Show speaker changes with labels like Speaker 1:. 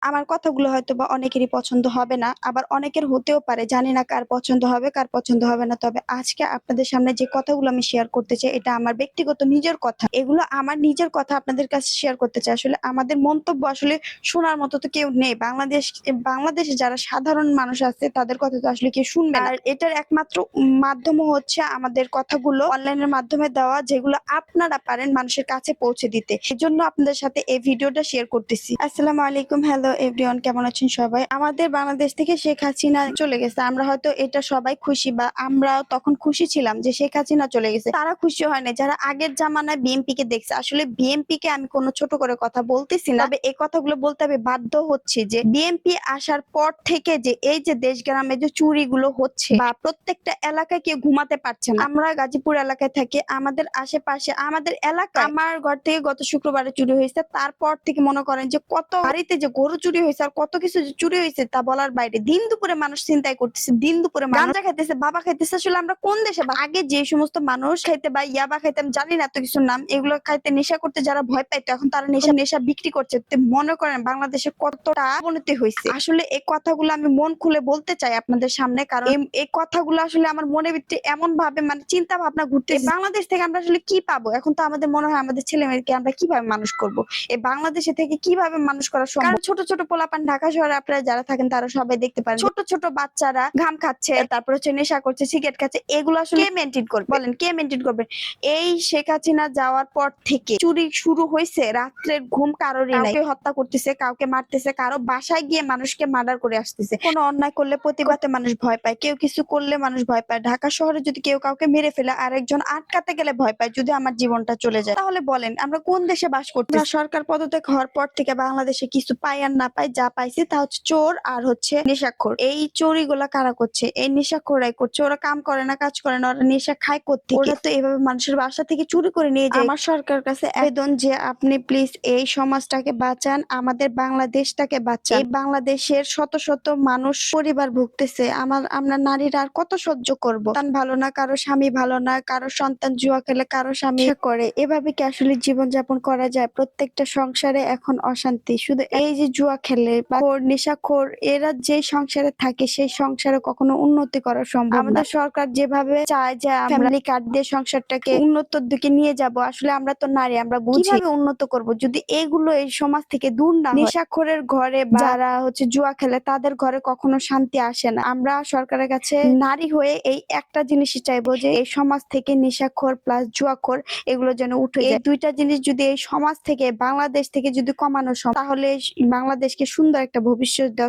Speaker 1: আমার কথাগুলো হয়তোবা অনেকেরই পছন্দ হবে না, আবার অনেকের হতেও পারে। জানি না কার পছন্দ হবে, কার পছন্দ হবে না। তবে আজকে আপনাদের সামনে যে কথাগুলো আমি শেয়ার করতে চাই, এটা আমার ব্যক্তিগত নিজের কথা। এগুলো আমার নিজের কথা আপনাদের কাছে শেয়ার করতে চাই। আসলে আমাদের মন্তব্য আসলে শোনার মতো তো কেউ নেই। বাংলাদেশে যারা সাধারণ মানুষ আছে তাদের কথা তো আসলে কেউ শুনবে না। আর এটার একমাত্র মাধ্যমও হচ্ছে আমাদের কথাগুলো অনলাইনের মাধ্যমে দেওয়া, যেগুলো আপনারা পারেন মানুষের কাছে পৌঁছে দিতে। এজন্য আপনাদের সাথে এই ভিডিওটা শেয়ার করতেছি। আসসালামু আলাইকুম, হ্যালো এভরিওয়ান, কেমন আছেন সবাই? আমাদের বাংলাদেশ থেকে শেখ হাসিনা চলে গেছে। আমরা হয়তো এটা সবাই খুশি, বা আমরা তখন খুশি ছিলাম যে শেখ হাসিনা চলে গেছে। তারা খুশি হয় না যারা আগের জামানায় বিএনপি কে দেখছে। আসলে বিএনপি কে আমি কোনো ছোট করে কথা বলতেছি না, তবে এই কথাগুলো বলতে আমি বাধ্য হচ্ছি যে বিএনপি আসার পর থেকে যে এই যে দেশ গ্রামে যে চুরিগুলো হচ্ছে, বা প্রত্যেকটা এলাকায় কেউ ঘুমাতে পারছে না। আমরা গাজীপুর এলাকায় থাকি, আমাদের আশেপাশে আমাদের এলাকায় আমার ঘর থেকে গত শুক্রবারে চুরি হয়েছে। তারপর থেকে মনে করেন যে কত বাড়িতে যে গরু চুরি হয়েছে আর কত কিছু যে চুরি হয়েছে তা বলার বাইরে। দিন দুপুরে মানুষ চিন্তাই করতেছে, দিন দুপুরে গাঁজা খাইতেছে, বাবা খাইতেছে। আসলে আমরা কোন দেশে আগে যে সমস্ত মানুষ খাইতে বা ইয়াবা খাইতে, আমি জানি না এত কিছুর নাম, এগুলো খাইতে নেশা করতে যারা ভয় পাইতো, এখন তারা নেশা বিক্রি করছে। তো মনে করেন বাংলাদেশে কতটা অবনতি হয়েছে। আসলে এই কথাগুলো আমি মন খুলে বলতে চাই আপনাদের সামনে, কারণ এই কথাগুলো আসলে আমার মনের ভিতরে এমন ভাবে মানে চিন্তা ভাবনা ঘুরতেছে। বাংলাদেশ থেকে আমরা আসলে কি পাবো? এখন তো আমাদের মনে হয় আমাদের ছেলে মেয়েকে আমরা কিভাবে মানুষ করব, এই বাংলাদেশে থেকে কিভাবে মানুষ করা সম্ভব? কারণ ছোট ছোট পোলাপান ঢাকা শহরে আপনারা যারা থাকেন তারা সবাই দেখতে পারেন, ছোট ছোট বাচ্চারা ঘাম খাচ্ছে, তারপর হচ্ছে নেশা করছে, সিগারেট খাচ্ছে। এগুলো আসলে কে মেনটেন করবে বলেন? কে মেনটেন করবে? এই শেখ হাসিনা যাওয়ার পর থেকে চুরি শুরু হয়েছে। রাত্রের ঘুম কারোরই নাই, কাউকে হত্যা করতেছে, কাউকে মারতেছে, কারো বাসায় গিয়ে মানুষকে মার্ডার করে আসতেছে। কোনো অন্যায় করলে প্রতিবাদে মানুষ ভয় পায়, কেউ কিছু করলে মানুষ ভয় পায়। ঢাকা শহরে যদি কেউ কাউকে মেরে ফেলে, আরেকজন আটকাতে গেলে ভয় পায় যদি আমার জীবনটা চলে যায়। তাহলে বলেন আমরা কোন দেশে বাস করতেছি? আমরা সরকার পদত্যাগ হওয়ার পর থেকে বাংলাদেশে কিছু পাই আর না পাই, যা পাইছি তা হচ্ছে চোর আর হচ্ছে নেশাখোর। এই চুরিগুলা কারা করছে? এই নেশাখোরাই করছে। ওরা কাম করে না, কাজ করে না, ওরা নেশা খায় কোত্থেকে? ওরা তো এভাবে মানুষের বাসা থেকে চুরি করে নিয়ে যায়। আমার সরকার কাছে আবেদন যে আপনি প্লিজ এই সমাজটাকে বাঁচান, আমাদের বাংলাদেশটাকে বাঁচান। এই বাংলাদেশের শত শত মানুষ পরিবার ভুগতেছে। আমরা নারীরা আর কত সহ্য করব? সন্তান ভালো না, কারো স্বামী ভালো না, কারো সন্তান জুয়া খেলে, কারো স্বামী করে। এভাবে কি আসলে জীবনযাপন করা যায়? প্রত্যেকটা সংসারে এখন অশান্তি। শুধু এই যে জুয়া খেলে বা নেশাখোর, এরা যে সংসারে থাকে সেই সংসারে কখনো উন্নতি করা সম্ভব না। আমাদের সরকার যেভাবে চায় যে ফ্যামিলি কার্ড দিয়ে সংসারটাকে উন্নতর দিকে নিয়ে যাব, আসলে আমরা তো নারী, আমরা বুঝি কিভাবে উন্নত করব যদি এগুলো এই সমাজ থেকে দূর না হয়। নেশাখোরের ঘরে বা যারা হচ্ছে জুয়া খেলে তাদের ঘরে কখনো শান্তি আসে না। আমরা সরকারের কাছে নারী হয়ে এই একটা জিনিসই চাইবো যে এই সমাজ থেকে নেশাখোর প্লাস জুয়াখোর এগুলো যেন উঠে যায়। এই দুইটা জিনিস যদি এই সমাজ থেকে, বাংলাদেশ থেকে যদি কমানো সম্ভব, তাহলে বাংলাদেশকে সুন্দর একটা ভবিষ্যৎ দেওয়া